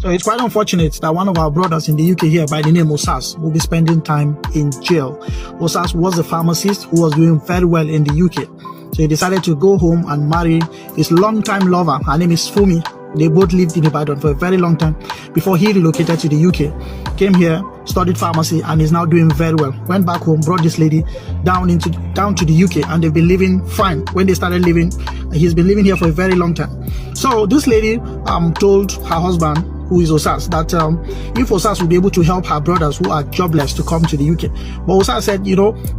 So it's quite unfortunate that one of our brothers in the UK here by the name Osas will be spending time in jail. Osas was a pharmacist who was doing very well in the UK. So he decided to go home and marry his longtime lover. Her name is Fumi. They both lived in Ibadan for a very long time before he relocated to the UK. Came here, studied pharmacy, and is now doing very well. Went back home, brought this lady down to the UK, and they've been living fine. When they started living, he's been living here for a very long time. So this lady told her husband, who is Osas, that if Osas will be able to help her brothers who are jobless to come to the UK. But Osas said,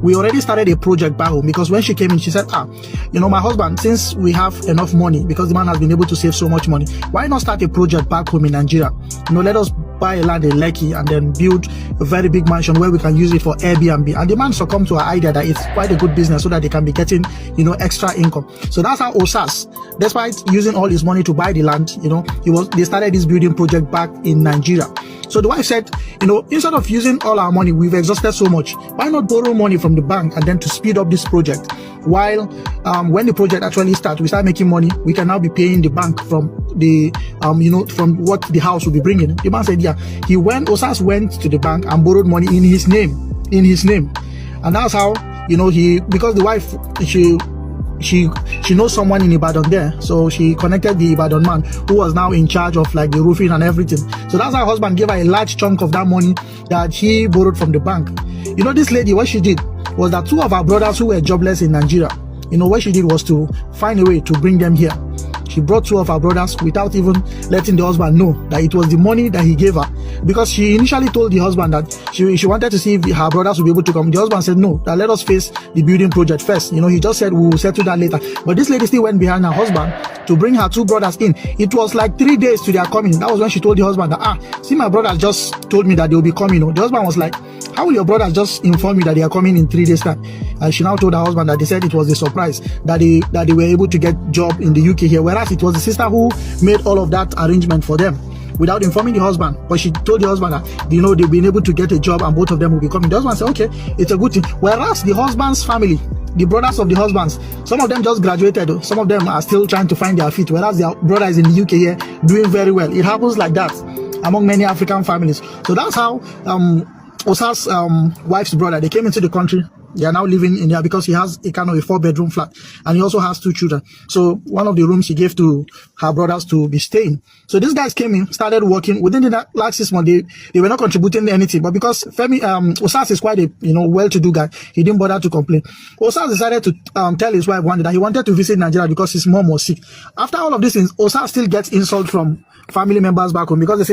we already started a project back home, because when she came in, she said, my husband, since we have enough money, because the man has been able to save so much money, why not start a project back home in Nigeria? Let us buy a land in Lekki and then build a very big mansion where we can use it for Airbnb. And the man succumbed to our idea that it's quite a good business so that they can be getting, extra income. So that's how Osas, despite using all his money to buy the land, they started this building project back in Nigeria. So the wife said, instead of using all our money, we've exhausted so much, why not borrow money from the bank and then to speed up this project? While when the project actually starts, we start making money, we can now be paying the bank from the, from what the house will be bringing. The man said, Osas went to the bank and borrowed money in his name. And that's how, because the wife, she knows someone in Ibadan there, so she connected the Ibadan man who was now in charge of like the roofing and everything. So that's how her husband gave her a large chunk of that money that he borrowed from the bank. This lady, what she did was that two of our brothers who were jobless in Nigeria, what she did was to find a way to bring them here. She brought two of her brothers without even letting the husband know that it was the money that he gave her, because she initially told the husband that she wanted to see if her brothers would be able to come. The husband said no, that let us face the building project first. He just said we will settle that later. But this lady still went behind her husband to bring her two brothers in. It was like 3 days to their coming. That was when she told the husband that see, my brothers just told me that they will be coming. The husband was like, how will your brothers just inform you that they are coming in 3 days time? And she now told her husband that they said it was a surprise that they were able to get job in the UK here, whereas it was the sister who made all of that arrangement for them without informing the husband. But she told the husband that they've been able to get a job and both of them will be coming. The husband said, okay, it's a good thing. Whereas the husband's family, the brothers of the husbands, some of them just graduated, some of them are still trying to find their feet, whereas their brother is in the UK here doing very well. It happens like that among many African families. So that's how Osas' wife's brother, they came into the country. They are now living in there because he has a kind of a 4-bedroom flat, and he also has 2 children. So one of the rooms he gave to her brothers to be staying. So these guys came in, started working. Within the last 6 months, they were not contributing anything. But because Osas is quite a well-to-do guy, he didn't bother to complain. Osas decided to tell his wife one day that he wanted to visit Nigeria because his mom was sick. After all of these things, Osas still gets insult from family members back home because they say